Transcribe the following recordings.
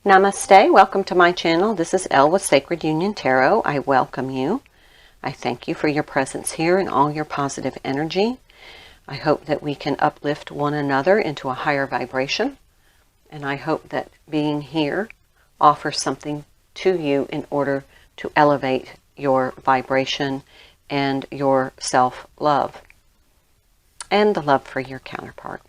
Namaste, welcome to my channel. This is Elle with Sacred Union Tarot. I welcome you. I thank you for your presence here and all your positive energy. I hope that we can uplift one another into a higher vibration. And I hope that being here offers something to you in order to elevate your vibration and your self-love and the love for your counterpart.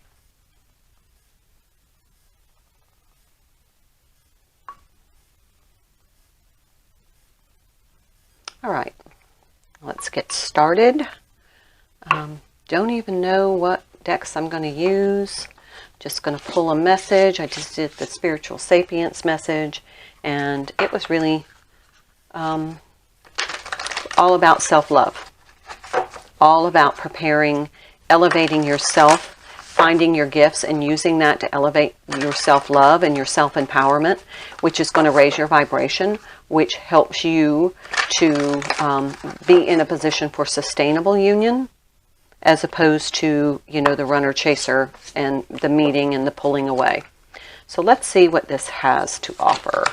All right, let's get started. Don't even know what decks I'm going to use. Just going to pull a message. I just did the Spiritual Sapience message, and it was really all about self-love. All about preparing, elevating yourself, finding your gifts and using that to elevate your self-love and your self-empowerment, which is going to raise your vibration, which helps you to be in a position for sustainable union, as opposed to, you know, the runner-chaser and the meeting and the pulling away. So let's see what this has to offer.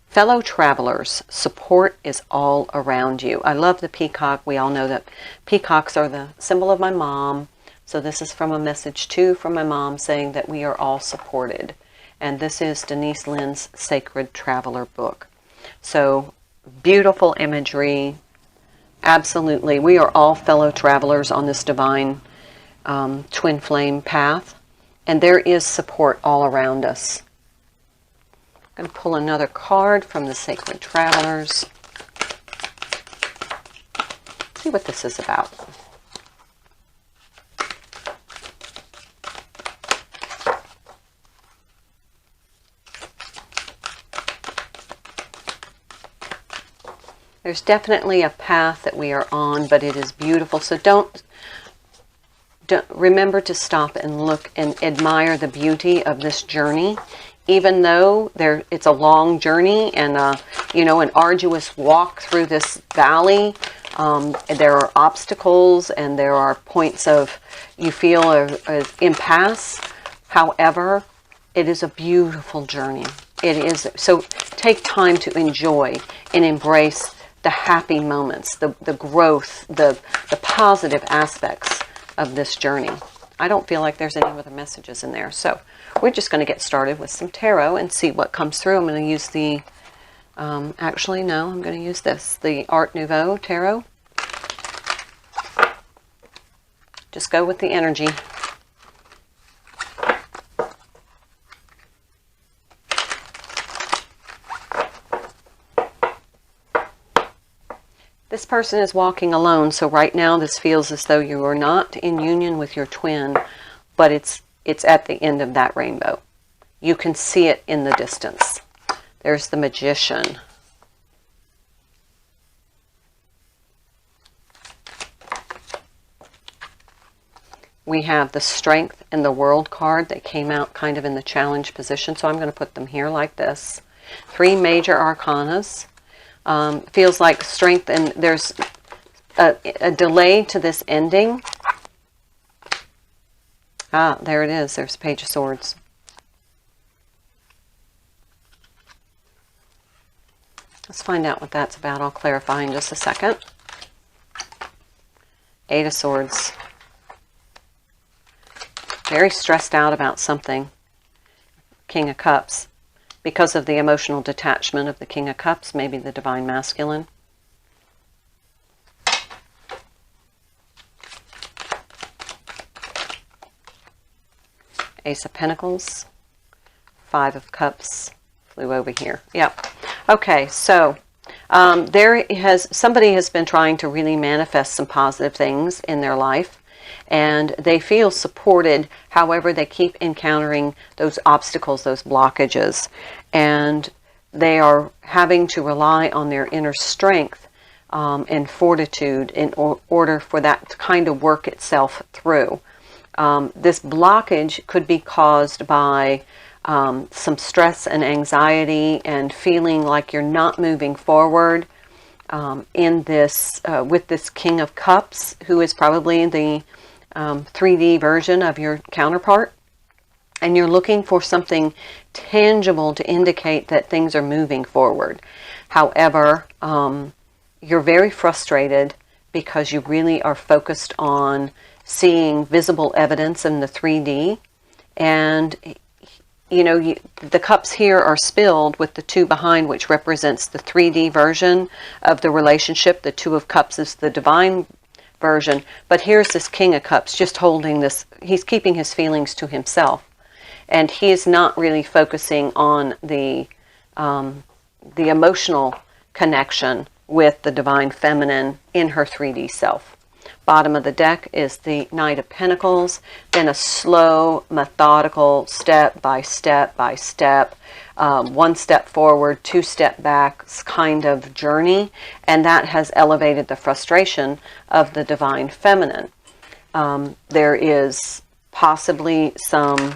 Fellow travelers, support is all around you. I love the peacock. We all know that peacocks are the symbol of my mom. So this is from a message too from my mom saying that we are all supported. And this is Denise Linn's Sacred Traveler book. So beautiful imagery. Absolutely. We are all fellow travelers on this divine twin flame path. And there is support all around us. I'm going to pull another card from the Sacred Travelers. See what this is about. There's definitely a path that we are on, but it is beautiful. So don't remember to stop and look and admire the beauty of this journey. Even though it's a long journey and you know, an arduous walk through this valley, there are obstacles and there are points of you feel an impasse. However, it is a beautiful journey. It is. So take time to enjoy and embrace the happy moments, the growth, the positive aspects of this journey. I don't feel like there's any other messages in there. So we're just going to get started with some tarot and see what comes through. I'm going to use the, actually no, I'm going to use this, the Art Nouveau Tarot. Just go with the energy. This person is walking alone, so right now this feels as though you are not in union with your twin, but it's at the end of that rainbow. You can see it in the distance. There's the Magician. We have the Strength and the World card that came out kind of in the challenge position, so I'm going to put them here like this. 3 major arcanas. Feels like strength, and there's a delay to this ending. Ah, there it is. There's Page of Swords. Let's find out what that's about. I'll clarify in just a second. 8 of Swords. Very stressed out about something. King of Cups. Because of the emotional detachment of the King of Cups, maybe the Divine Masculine. Ace of Pentacles. 5 of Cups. Flew over here. Yep. Okay, so somebody has been trying to really manifest some positive things in their life. And they feel supported. However, they keep encountering those obstacles, those blockages. And they are having to rely on their inner strength and fortitude in order for that to kind of work itself through. This blockage could be caused by some stress and anxiety and feeling like you're not moving forward in this with this King of Cups, who is probably the 3D version of your counterpart. And you're looking for something tangible to indicate that things are moving forward. However, you're very frustrated because you really are focused on seeing visible evidence in the 3D. And, you know, the cups here are spilled with the 2 behind, which represents the 3D version of the relationship. The 2 of Cups is the divine version. But here's this King of Cups just holding this. He's keeping his feelings to himself. And he is not really focusing on the emotional connection with the divine feminine in her 3D self. Bottom of the deck is the Knight of Pentacles, then a slow, methodical, step by step by step, 1 step forward, 2 step back kind of journey, and that has elevated the frustration of the divine feminine. There is possibly some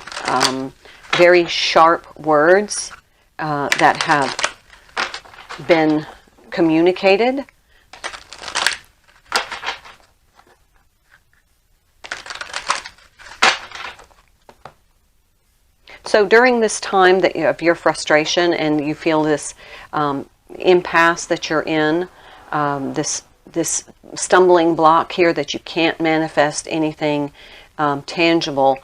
very sharp words that have been communicated. So during this time of your frustration and you feel this impasse that you're in, this stumbling block here that you can't manifest anything tangible,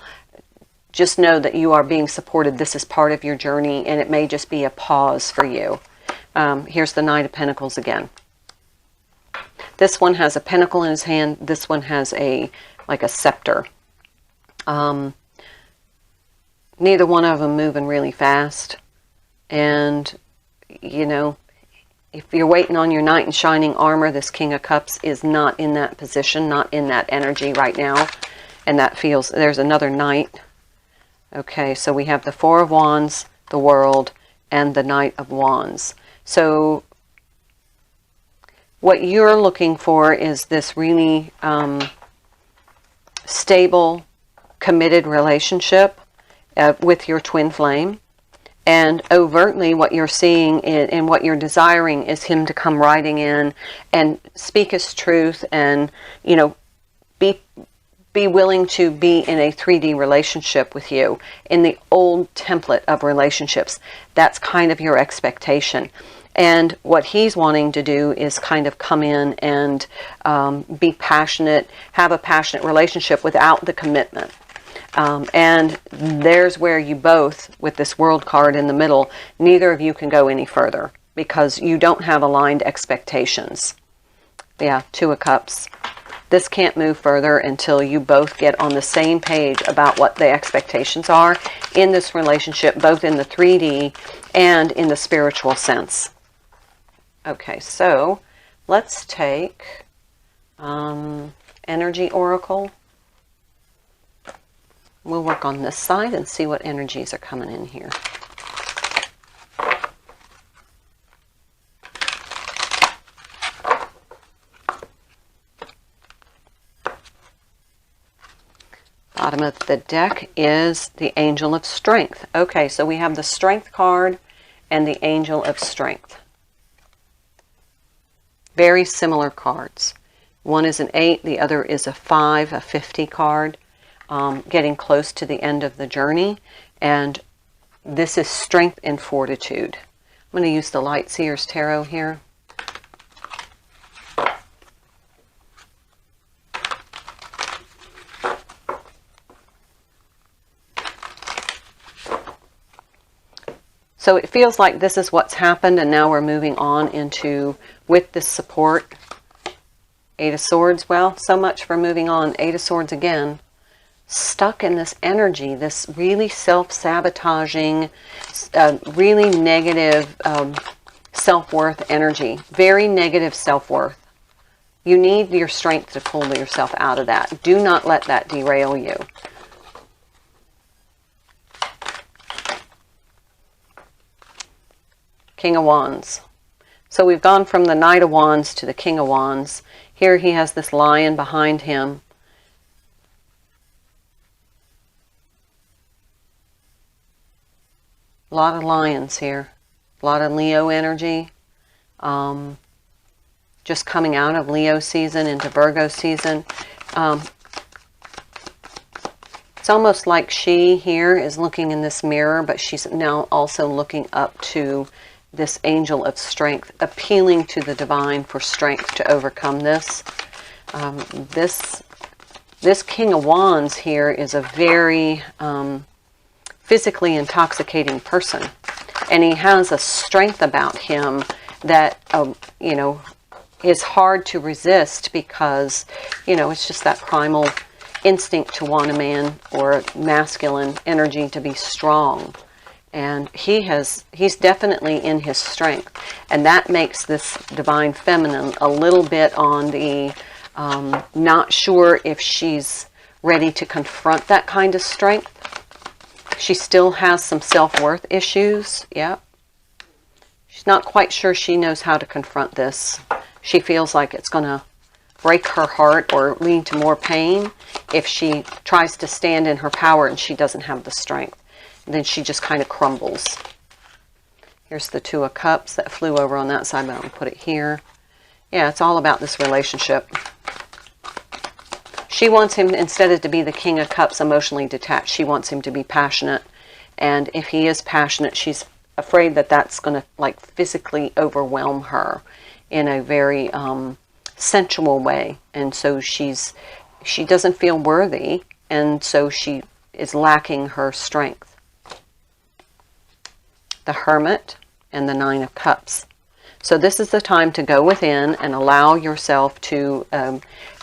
just know that you are being supported. This is part of your journey, and it may just be a pause for you. Here's the Knight of Pentacles again. This one has a pentacle in his hand. This one has like a scepter. Neither one of them moving really fast. And, you know, if you're waiting on your knight in shining armor, this King of Cups is not in that position, not in that energy right now. And that feels, there's another knight. Okay, so we have the Four of Wands, the World, and the Knight of Wands. So what you're looking for is this really stable, committed relationship with your twin flame. And overtly what you're seeing and what you're desiring is him to come riding in and speak his truth and, you know, be willing to be in a 3D relationship with you in the old template of relationships. That's kind of your expectation. And what he's wanting to do is kind of come in and be passionate, have a passionate relationship without the commitment. And there's where you both, with this World card in the middle, neither of you can go any further because you don't have aligned expectations. Yeah, Two of Cups. This can't move further until you both get on the same page about what the expectations are in this relationship, both in the 3D and in the spiritual sense. Okay, so let's take Energy Oracle. We'll work on this side and see what energies are coming in here. Bottom of the deck is the Angel of Strength. Okay, so we have the Strength card and the Angel of Strength. Very similar cards. One is an 8, the other is a 5, a 50 card. Getting close to the end of the journey. And this is strength and fortitude. I'm going to use the Light Seers Tarot here. So it feels like this is what's happened, and now we're moving on into, with this support, 8 of Swords. Well, so much for moving on. 8 of Swords again. Stuck in this energy, this really self-sabotaging, really negative self-worth energy. Very negative self-worth. You need your strength to pull yourself out of that. Do not let that derail you. King of Wands. So we've gone from the Knight of Wands to the King of Wands. Here he has this lion behind him. A lot of lions here. A lot of Leo energy. Just coming out of Leo season into Virgo season. It's almost like she here is looking in this mirror, but she's now also looking up to this angel of strength, appealing to the divine for strength to overcome this. This King of Wands here is a very physically intoxicating person. And he has a strength about him that, you know, is hard to resist because, you know, it's just that primal instinct to want a man or masculine energy to be strong. And he's definitely in his strength. And that makes this divine feminine a little bit on the not sure if she's ready to confront that kind of strength. She still has some self-worth issues. Yep. She's not quite sure she knows how to confront this. She feels like it's going to break her heart or lead to more pain if she tries to stand in her power and she doesn't have the strength. And then she just kind of crumbles. Here's the Two of Cups that flew over on that side, but I'll put it here. Yeah, it's all about this relationship. She wants him, instead of to be the King of Cups, emotionally detached, she wants him to be passionate. And if he is passionate, she's afraid that that's going to, like, physically overwhelm her in a very sensual way. And so she doesn't feel worthy, and so she is lacking her strength. The Hermit and the Nine of Cups. So this is the time to go within and allow yourself to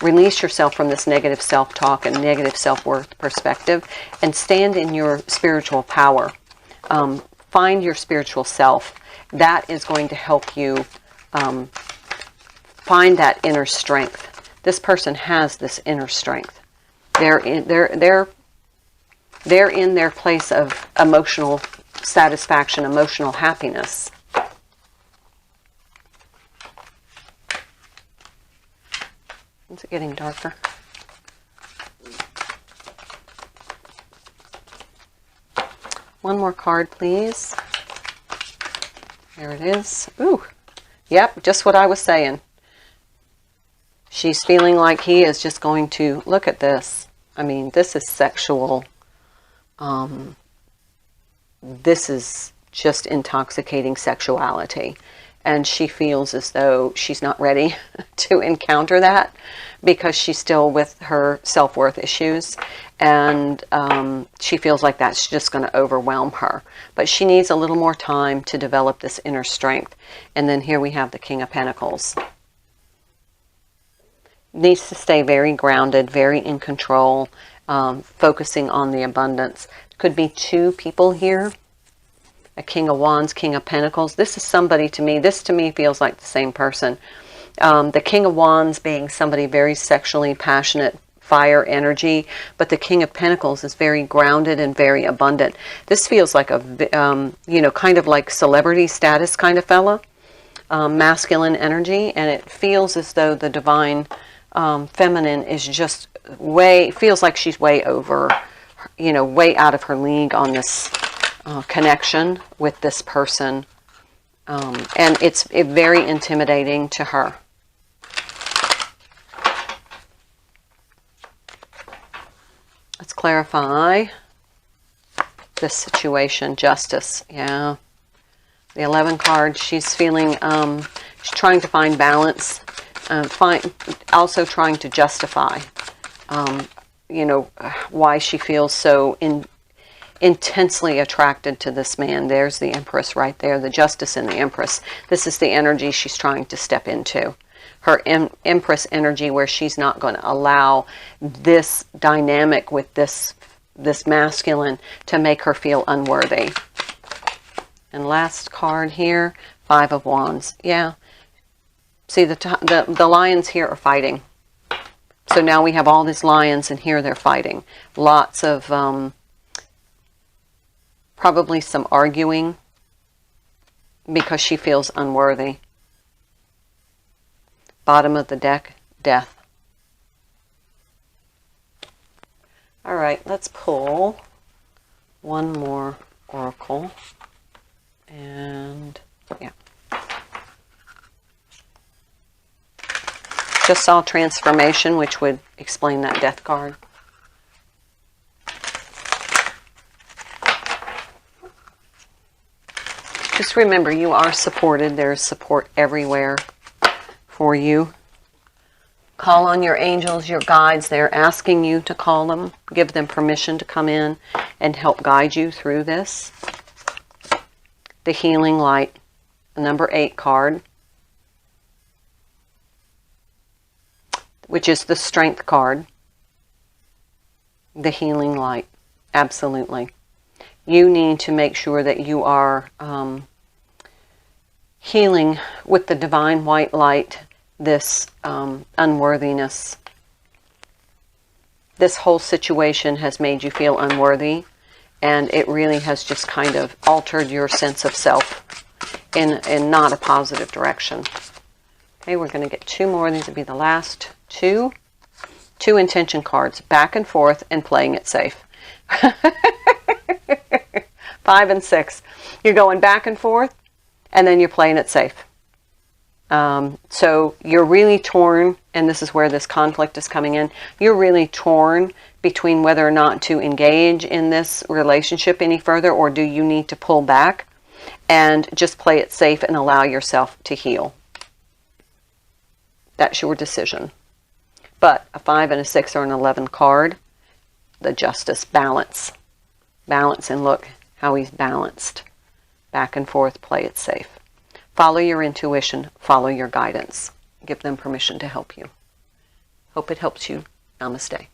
release yourself from this negative self-talk and negative self-worth perspective and stand in your spiritual power. Find your spiritual self. That is going to help you find that inner strength. This person has this inner strength. They're in their place of emotional satisfaction, emotional happiness. Is it getting darker? One more card, please. There it is. Ooh. Yep, just what I was saying. She's feeling like he is just going to, look at this. I mean, this is sexual. This is just intoxicating sexuality. And she feels as though she's not ready to encounter that because she's still with her self-worth issues. And she feels like that's just going to overwhelm her. But she needs a little more time to develop this inner strength. And then here we have the King of Pentacles. Needs to stay very grounded, very in control, focusing on the abundance. Could be two people here. A King of Wands, King of Pentacles. This is somebody to me. This to me feels like the same person. The King of Wands being somebody very sexually passionate, fire energy, but the King of Pentacles is very grounded and very abundant. This feels like a, you know, kind of like celebrity status kind of fella, masculine energy, and it feels as though the divine feminine is just feels like she's way over, you know, way out of her league on this connection with this person, and it's very intimidating to her. Let's clarify this situation. Justice. Yeah, the 11 card. She's feeling she's trying to find balance, also trying to justify you know, why she feels so intensely attracted to this man. There's the Empress right there, the Justice and the Empress. This is the energy she's trying to step into. Her Empress energy, where she's not going to allow this dynamic with this masculine to make her feel unworthy. And last card here, Five of Wands. Yeah. See, the lions here are fighting. So now we have all these lions, and here they're fighting. Lots of probably some arguing because she feels unworthy. Bottom of the deck, Death. All right, let's pull one more oracle. And yeah. Just saw transformation, which would explain that Death card. Just remember, you are supported. There's support everywhere for you. Call on your angels, your guides. They're asking you to call them. Give them permission to come in and help guide you through this. The healing light, the number 8 card, which is the strength card. The healing light, absolutely. You need to make sure that you are healing with the divine white light this unworthiness. This whole situation has made you feel unworthy, and it really has just kind of altered your sense of self in not a positive direction. Okay, we're going to get 2 more. These will be the last 2. 2 intention cards, back and forth and playing it safe. 5 and 6. You're going back and forth, and then you're playing it safe. So you're really torn, and this is where this conflict is coming in. You're really torn between whether or not to engage in this relationship any further, or do you need to pull back and just play it safe and allow yourself to heal. That's your decision. But a 5 and a 6 or an 11 card, the justice, balance. Balance, and look how he's balanced. Back and forth, play it safe. Follow your intuition, follow your guidance. Give them permission to help you. Hope it helps you. Namaste.